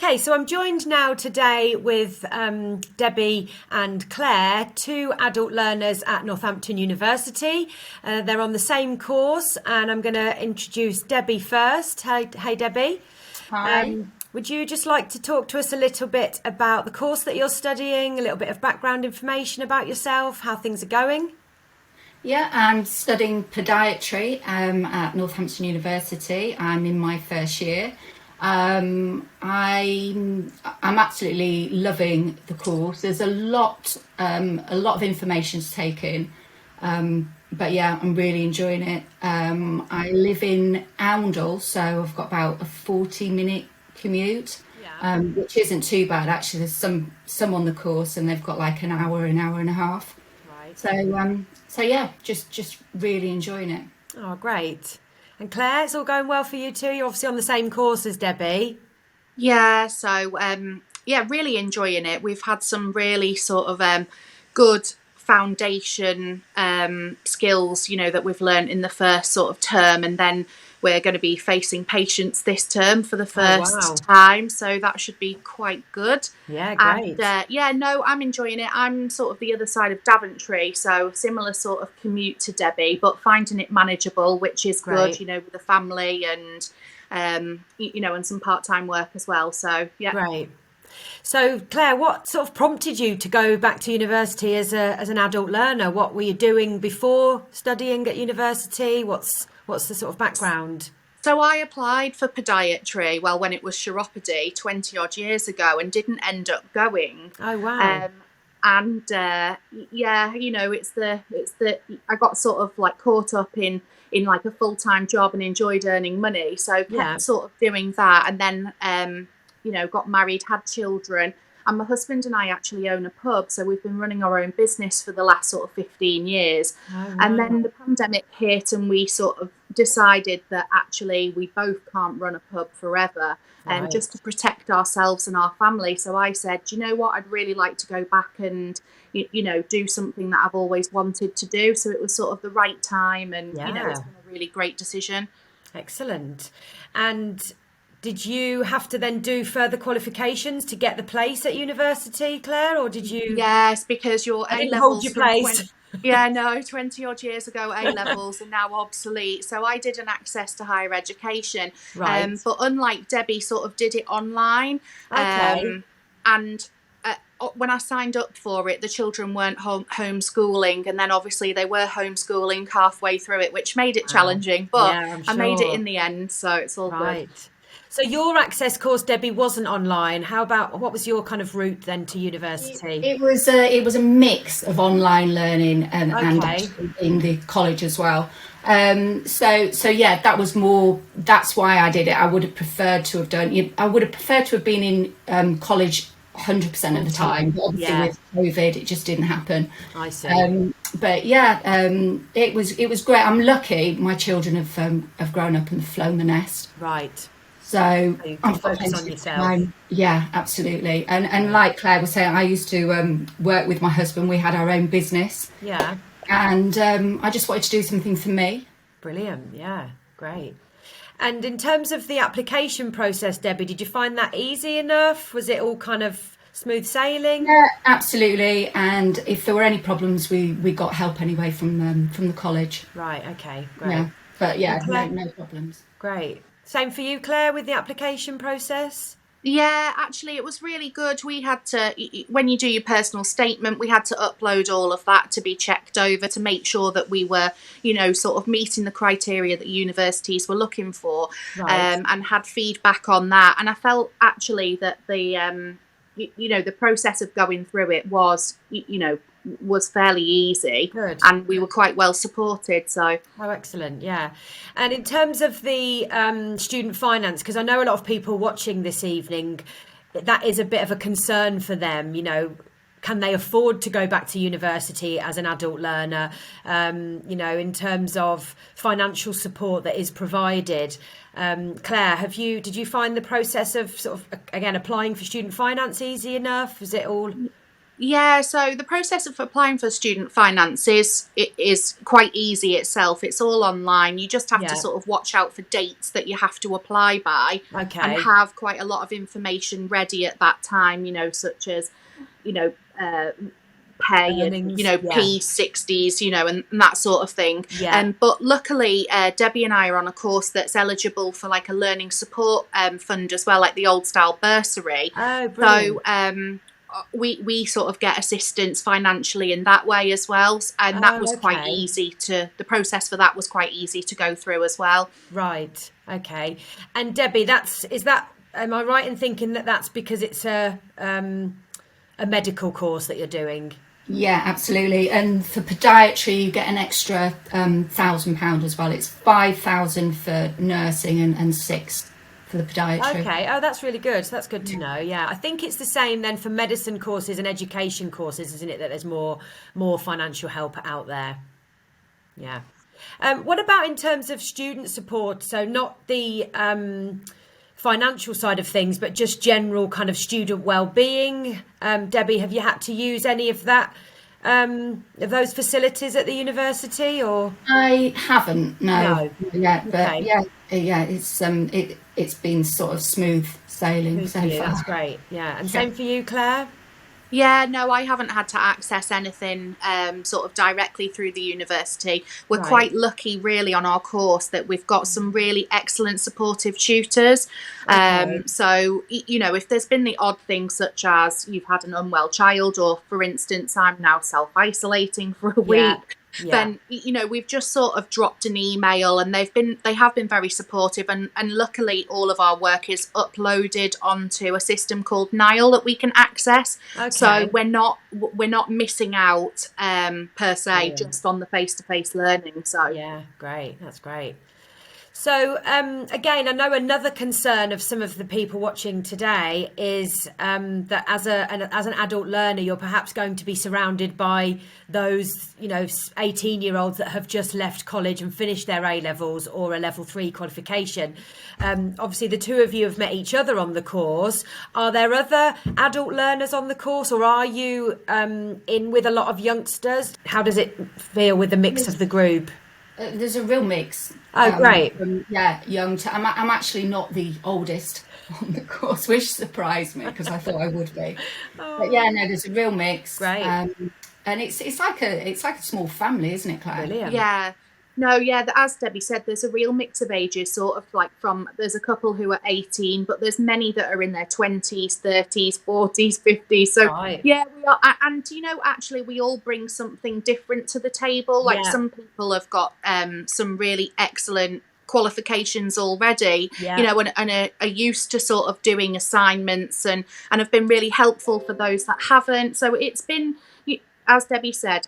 Okay, so I'm joined now today with Debbie and Claire, two adult learners at Northampton University. They're on the same course, and I'm going to introduce Debbie first. Hey Debbie. Hi. Would you just like to talk to us a little bit about the course that you're studying, a little bit of background information about yourself, how things are going? Yeah, I'm studying podiatry at Northampton University. I'm in my first year. I'm absolutely loving the course. There's a lot of information to take in. But yeah, I'm really enjoying it. I live in Oundle, so I've got about a 40-minute commute, Yeah. which isn't too bad actually. There's some on the course, and they've got like an hour and a half. Right. So yeah, just really enjoying it. Oh, great. And Claire, it's all going well for you too? You're obviously on the same course as Debbie. Yeah, really enjoying it. We've had some really sort of good foundation skills, that we've learned in the first sort of term, and then we're going to be facing patients this term for the Oh, first wow. time, so that should be quite good. Yeah, And great. yeah, no, I'm enjoying it. I'm sort of the other side of Daventry, so similar sort of commute to Debbie, but finding it manageable, which is good, Great. with the family and and some part-time work as well. So yeah. Great. So, Claire, what sort of prompted you to go back to university as an adult learner? What were you doing before studying at university? What's the sort of background? So I applied for podiatry, well, when it was chiropody 20 odd years ago, and didn't end up going. Oh, wow. Um, and yeah, it's the I got sort of like caught up in like a full-time job and enjoyed earning money. So Yeah. kept sort of doing that, and then got married, had children. And my husband and I actually own a pub, so we've been running our own business for the last sort of 15 years. Oh, And wow. then the pandemic hit, and we sort of decided that actually we both can't run a pub forever, and Right. just to protect ourselves and our family. So I said, "Do you know what? I'd really like to go back and do something that I've always wanted to do." So it was sort of the right time, and it's Yeah. been a really great decision. Excellent. And did you have to then do further qualifications to get the place at university, Claire, or did you? Yes, because your I A didn't hold levels your from 20, place. yeah, no, 20 odd years ago, A levels are now obsolete. So I did an access to higher education. Right. But unlike Debbie, sort of did it online. Okay. And when I signed up for it, the children weren't homeschooling. And then obviously they were homeschooling halfway through it, which made it Wow. challenging. But Yeah, I'm I made it sure. in the end. So it's all good. Right. So your access course, Debbie, wasn't online. How about what was your kind of route then to university? It was a mix of online learning and Okay. actually in the college as well. So yeah, that was more. That's why I did it. I would have preferred to have done. I would have preferred to have been in college 100% of Full the time. time. But obviously Yeah, with COVID, it just didn't happen. I see. But yeah, it was great. I'm lucky. My children have grown up and flown the nest. Right. So So you could I've got focus plenty on of yourself. time. Yeah, absolutely. And Great. like Claire was saying, I used to work with my husband. We had our own business, Yeah. and I just wanted to do something for me. Brilliant. Yeah. Great. And in terms of the application process, Debbie, did you find that easy enough? Was it all kind of smooth sailing? Yeah, absolutely. And if there were any problems, we got help anyway from the college. Right. Okay. Yeah, Great. but And yeah, no Claire? no problems. Great. Same for you, Claire, with the application process? Yeah, actually, it was really good. We had to, when you do your personal statement, we had to upload all of that to be checked over to make sure that we were, sort of meeting the criteria that universities were looking for, Right. and had feedback on that. And I felt actually that the process of going through it was fairly easy, Good. and we were quite well supported. So Oh, excellent. Yeah. And in terms of the student finance, because I know a lot of people watching this evening, that is a bit of a concern for them. Can they afford to go back to university as an adult learner? In terms of financial support that is provided. Claire, did you find the process of sort of, again, applying for student finance easy enough? Was it all? Yeah, so the process of applying for student finance is quite easy itself. It's all online. You just have to Yeah. sort of watch out for dates that you have to apply by, and Okay. have quite a lot of information ready at that time, such as, you know, pay and, Earnings. Yeah. P60s, and that sort of thing. Yeah. But luckily, Debbie and I are on a course that's eligible for like a learning support fund as well, like the old style bursary. Oh, brilliant. So we sort of get assistance financially in that way as well, and that was Oh, quite okay. easy to the process for that was quite easy to go through as well. Right. Okay. And Debbie, am I right in thinking that that's because it's a medical course that you're doing? Yeah, absolutely. And for podiatry, you get an extra £1,000 as well. It's 5,000 for nursing and 6 for the podiatry. Okay. Oh, that's really good. That's good to know. Yeah. I think it's the same then for medicine courses and education courses, isn't it? That there's more financial help out there. Yeah. What about in terms of student support? So not the financial side of things, but just general kind of student well-being. Debbie, have you had to use any of of those facilities at the university, or? I haven't, no, No. yet, but Okay. yeah, it's been sort of smooth sailing Good so for you. far. That's great. Yeah. And same for you, Claire? Yeah, no, I haven't had to access anything sort of directly through the university. We're Right. quite lucky, really, on our course that we've got some really excellent supportive tutors. Okay. So, if there's been the odd thing, such as you've had an unwell child, or for instance, I'm now self-isolating for a Yeah. week, Yeah. then we've just sort of dropped an email, and they have been very supportive, and luckily all of our work is uploaded onto a system called Nile that we can access. Okay. So we're not missing out per se, Brilliant. just on the face-to-face learning. So Yeah, great. That's great. So again, I know another concern of some of the people watching today is that as an adult learner, you're perhaps going to be surrounded by those 18-year-olds that have just left college and finished their A levels or a level 3 qualification. Obviously, the two of you have met each other on the course. Are there other adult learners on the course, or are you in with a lot of youngsters? How does it feel with the mix of the group? There's a real mix. Oh, great. From, young to I'm actually not the oldest on the course, which surprised me because I thought I would be. But yeah, no, there's a real mix. Great. And it's like a small family, isn't it, Claire? Brilliant. yeah. No, yeah, as Debbie said, there's a real mix of ages, sort of like there's a couple who are 18, but there's many that are in their 20s, 30s, 40s, 50s. So, Right. yeah, we are. And, actually, we all bring something different to the table. Like Yeah. some people have got some really excellent qualifications already, Yeah. and are used to sort of doing assignments and have been really helpful for those that haven't. So it's been, as Debbie said,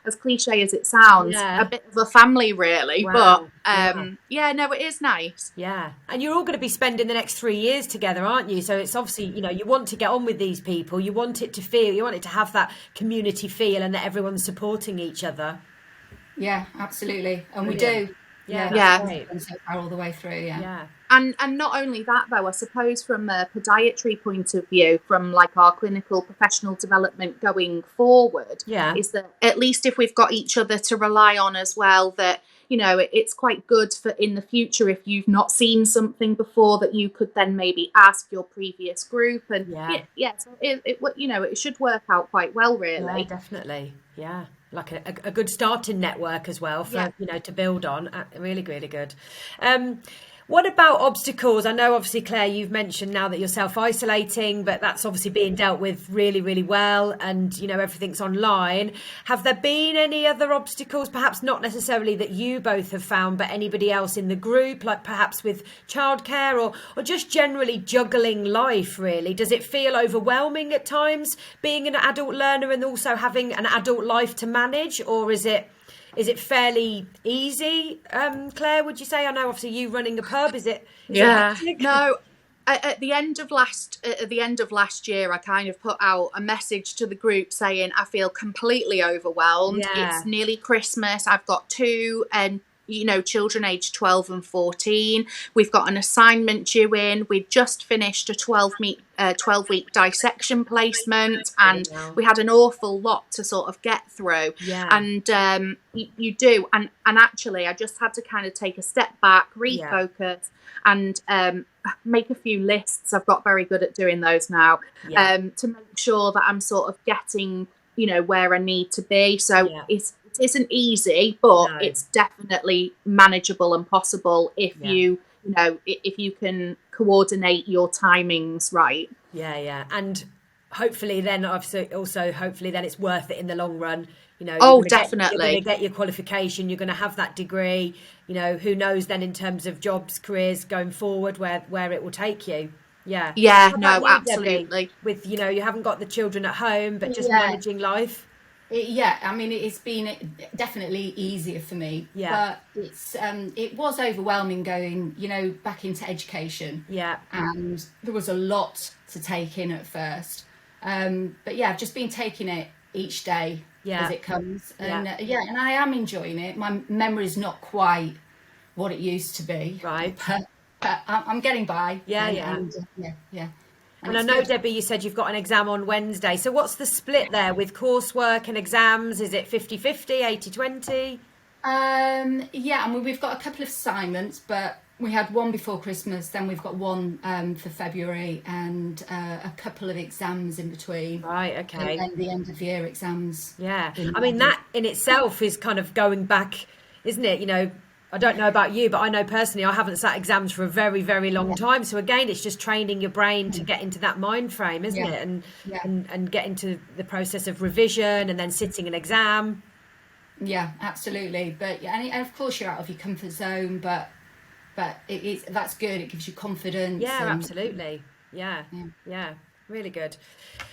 as cliche as it sounds, Yeah. a bit of a family, really. Wow. But no, it is nice. Yeah. And you're all going to be spending the next 3 years together, aren't you? So it's obviously, you want to get on with these people. You want it to have that community feel and that everyone's supporting each other. Yeah, absolutely, and we Brilliant. do. Yeah. Yeah. That's great. And so far all the way through. Yeah. Yeah. And not only that, though, I suppose from a podiatry point of view, from like our clinical professional development going forward, Yeah. is that at least if we've got each other to rely on as well, that it's quite good for in the future if you've not seen something before, that you could then maybe ask your previous group, and so it should work out quite well, really. Yeah, definitely. Yeah. Like a good starting network as well for, to build on. Really, really good. What about obstacles? I know, obviously, Claire, you've mentioned now that you're self-isolating, but that's obviously being dealt with really, really well, and everything's online. Have there been any other obstacles, perhaps not necessarily that you both have found, but anybody else in the group, like perhaps with childcare or just generally juggling life, really? Does it feel overwhelming at times being an adult learner and also having an adult life to manage, or is it fairly easy, Claire, would you say? I know, obviously, you running a pub, is it hectic? No, at the end of last year, I kind of put out a message to the group saying I feel completely overwhelmed. Yeah. It's nearly Christmas. I've got two children aged 12 and 14. We've got an assignment due in. We just finished a 12-week dissection placement, and we had an awful lot to sort of get through. Yeah. And you do. And actually, I just had to kind of take a step back, refocus, and make a few lists. I've got very good at doing those now, to make sure that I'm sort of getting, where I need to be. So it isn't easy, but it's definitely manageable and possible if if you can coordinate your timings right. And hopefully then hopefully then it's worth it in the long run. Definitely. You're going to get your qualification, you're going to have that degree, who knows then in terms of jobs, careers going forward, where it will take you. Absolutely. Debbie, with you haven't got the children at home, but just managing life. I mean, it's been definitely easier for me, but it was overwhelming going back into education, and there was a lot to take in at first, but I've just been taking it each day as it comes, and and I am enjoying it. My memory's not quite what it used to be, right, but I'm getting by. And I know, Debbie, you said you've got an exam on Wednesday. So what's the split there with coursework and exams? Is it 50-50, 80-20? I mean, we've got a couple of assignments, but we had one before Christmas, then we've got one for February, and a couple of exams in between. Right, okay. And then the end of year exams. Yeah. I mean, that in itself is kind of going back, isn't it? I don't know about you, but I know personally I haven't sat exams for a very, very long time. So again, it's just training your brain to get into that mind frame, isn't it? And get into the process of revision and then sitting an exam. Yeah, absolutely. But and of course you're out of your comfort zone, but that's good. It gives you confidence. Yeah, absolutely. Yeah. Really good.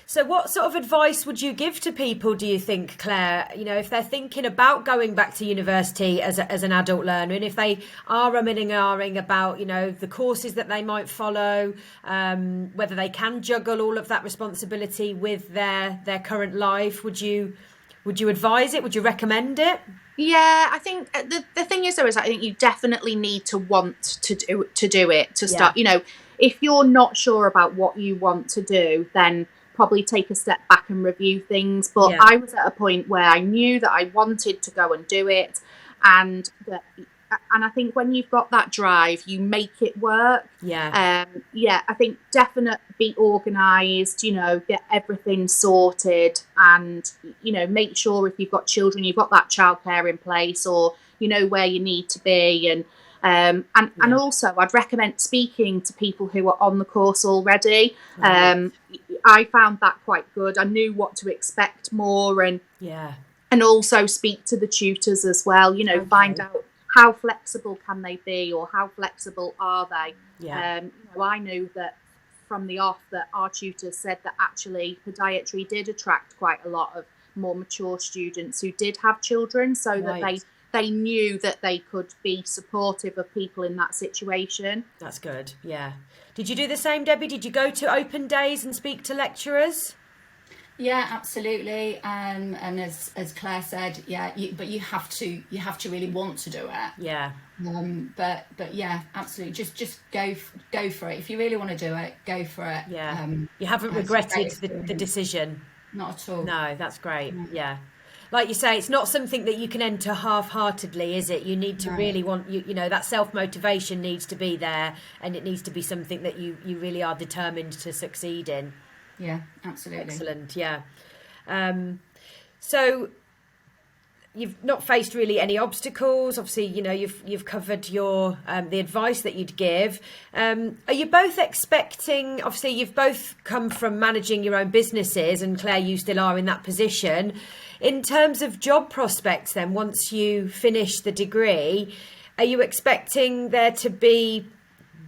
So what sort of advice would you give to people, do you think, Claire, if they're thinking about going back to university as an adult learner, and if they are umming and ahhing about, the courses that they might follow, whether they can juggle all of that responsibility with their current life, would you advise it? Would you recommend it? Yeah, I think the thing is, though, is I think you definitely need to want to do it to start, If you're not sure about what you want to do, then probably take a step back and review things. But I was at a point where I knew that I wanted to go and do it, and I think when you've got that drive, you make it work. I think definitely be organised, get everything sorted, and make sure if you've got children, you've got that childcare in place, or where you need to be, and also I'd recommend speaking to people who are on the course already. I found that quite good. I knew what to expect more, and also speak to the tutors as well, find out how flexible can they be, or how flexible are they. I knew that from the off that our tutors said that actually podiatry did attract quite a lot of more mature students who did have children, so that they knew that they could be supportive of people in that situation. That's good. Did you do the same, Debbie? Did you go to open days and speak to lecturers? Yeah, absolutely. And as Claire said, but you have to really want to do it. But absolutely. Just go for it. If you really want to do it, go for it. You haven't regretted the decision? Not at all. No, that's great. Like you say, it's not something that you can enter half-heartedly, is it? You need to really want, that self-motivation needs to be there, and it needs to be something that you really are determined to succeed in. Yeah, absolutely. Excellent, so you've not faced really any obstacles. Obviously, you've covered your the advice that you'd give. Are you both expecting? Obviously, you've both come from managing your own businesses, and Claire, you still are in that position. In terms of job prospects, then once you finish the degree, are you expecting there to be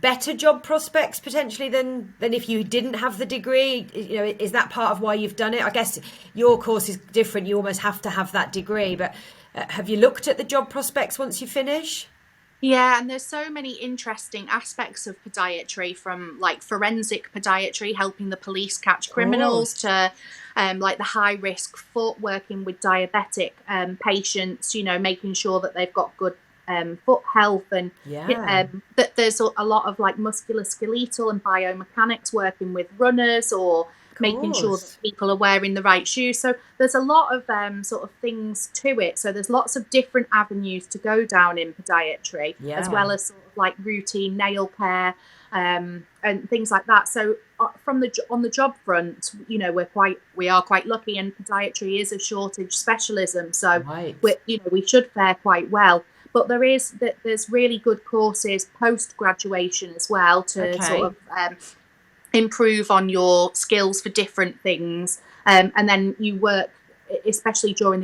better job prospects potentially than if you didn't have the degree? Is that part of why you've done it? I guess your course is different. You almost have to have that degree, but have you looked at the job prospects once you finish? Yeah, and there's so many interesting aspects of podiatry, from like forensic podiatry, helping the police catch criminals, to like the high risk foot, working with diabetic patients, making sure that they've got good foot health, and Yeah. that there's a lot of like musculoskeletal and biomechanics working with runners, or making sure that Course. people are wearing the right shoes. So there's a lot of sort of things to it. So there's lots of different avenues to go down in podiatry, as Yeah. well as sort of like routine nail care, and things like that. So from the on the job front, you know, we are quite lucky, and podiatry is a shortage specialism. So Right. we should fare quite well. But there's really good courses post graduation as well to Okay. sort of improve on your skills for different things, and then you work, especially during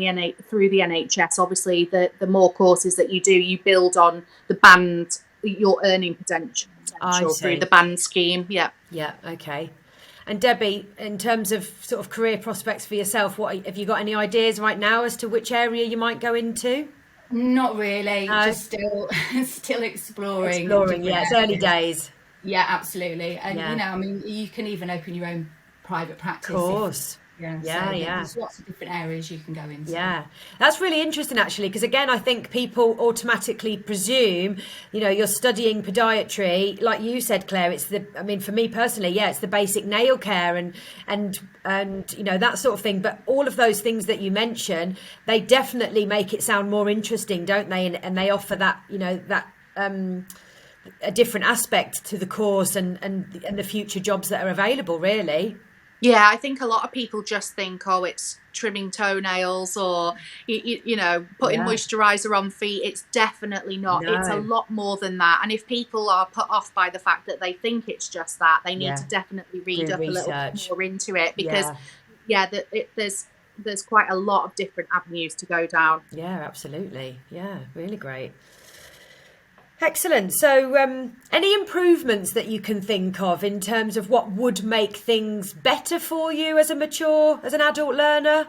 through the NHS. Obviously, the more courses that you do, you build on your earning potential I through see. the band scheme. Yeah. Yeah. Okay. And Debbie, in terms of sort of career prospects for yourself, what have you got any ideas right now as to which area you might go into? Not really, No. just still exploring Exploring. different Yeah, it's early areas. days. Yeah, absolutely. And Yeah. you know, I mean, you can even open your own private Of practice course. yeah. Yeah, So yeah. there's lots of different areas you can go into. Yeah, that's really interesting actually, because again, I think people automatically presume, you know, you're studying podiatry, like you said, Claire. I mean, for me personally, yeah, it's the basic nail care and you know that sort of thing. But all of those things that you mention, they definitely make it sound more interesting, don't they? And they offer that, you know, that a different aspect to the course and the future jobs that are available, really. Yeah, I think a lot of people just think, oh, it's trimming toenails, or you know, putting Yeah. moisturizer on feet. It's definitely not. It's a No. lot more than that. And if people are put off by the fact that they think it's just that, they need Yeah. to definitely read Do up a little bit research. more into it, because Yeah. there's quite a lot of different avenues to go down. Yeah, absolutely. Yeah, really great. Excellent. So, any improvements that you can think of in terms of what would make things better for you as an adult learner?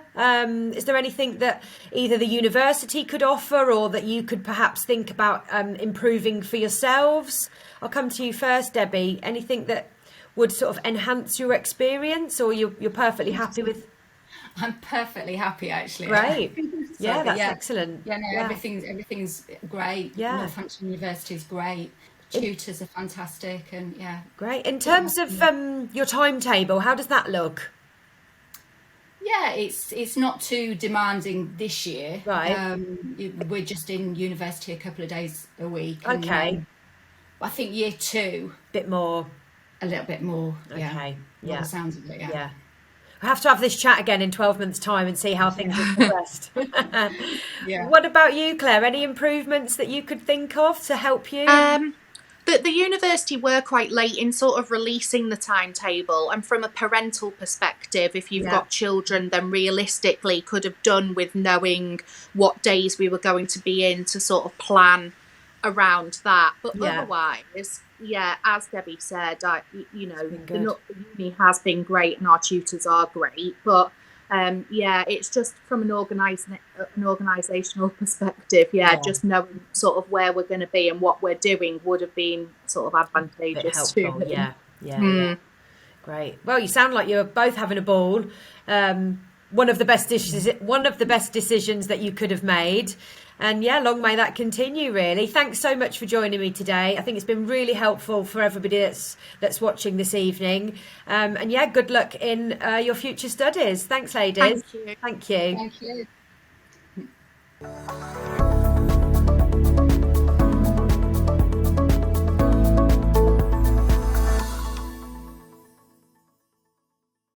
Is there anything that either the university could offer or that you could perhaps think about improving for yourselves? I'll come to you first, Debbie. Anything that would sort of enhance your experience, or you're perfectly happy with? I'm perfectly happy actually. Great. So, Yeah, but that's yeah, excellent. yeah, no, Yeah. everything's great. Yeah. Northampton University is great. Tutors are fantastic, and yeah, Great. In terms of your timetable, how does that look? yeah, it's not too demanding this year. Right. We're just in university a couple of days a week. And, Okay. I think year two Bit more. a little bit more. Yeah. Okay. By Yeah. the sounds of it, yeah. Yeah. We'll have to have this chat again in 12 months' time and see how things have progressed. Yeah. What about you, Claire? Any improvements that you could think of to help you? The university were quite late in sort of releasing the timetable, and from a parental perspective, if you've Yeah. got children, then realistically could have done with knowing what days we were going to be in to sort of plan around that. But Yeah. otherwise, yeah, as Debbie said, you know, been the good. uni has been great and our tutors are great, but yeah, it's just from an organisational perspective, Yeah. just knowing sort of where we're going to be and what we're doing would have been sort of Bit advantageous to helpful. them. Yeah. Yeah. Great. Well, you sound like you're both having a ball. One of the best decisions that you could have made. And yeah, long may that continue, really. Thanks so much for joining me today. I think it's been really helpful for everybody that's watching this evening. And yeah, good luck in your future studies. Thanks, ladies. Thank you. Thank you. Thank you.